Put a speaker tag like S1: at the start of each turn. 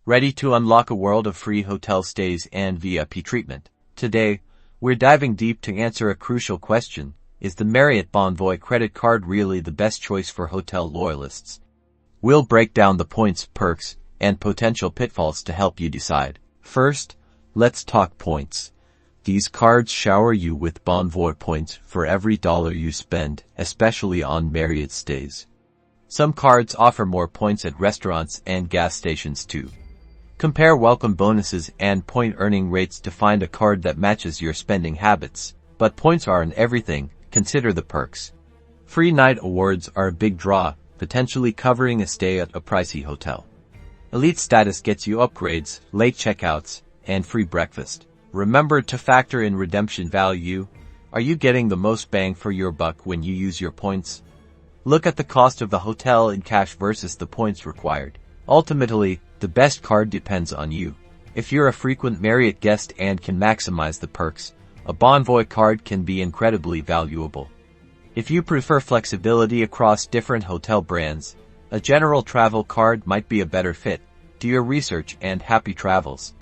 S1: Ready to unlock a world of free hotel stays and VIP treatment? Today, we're diving deep to answer a crucial question. Is the Marriott Bonvoy credit card really the best choice for hotel loyalists? We'll break down the points, perks, and potential pitfalls to help you decide. First, let's talk points. These cards shower you with Bonvoy points for every dollar you spend, especially on Marriott stays. Some cards offer more points at restaurants and gas stations too. Compare welcome bonuses and point earning rates to find a card that matches your spending habits. But points aren't everything. Consider the perks. Free night awards are a big draw, potentially covering a stay at a pricey hotel. Elite status gets you upgrades, late checkouts, and free breakfast. Remember to factor in redemption value. Are you getting the most bang for your buck when you use your points? Look at the cost of the hotel in cash versus the points required. Ultimately, the best card depends on you. If you're a frequent Marriott guest and can maximize the perks, a Bonvoy card can be incredibly valuable. If you prefer flexibility across different hotel brands, a general travel card might be a better fit. Do your research and happy travels.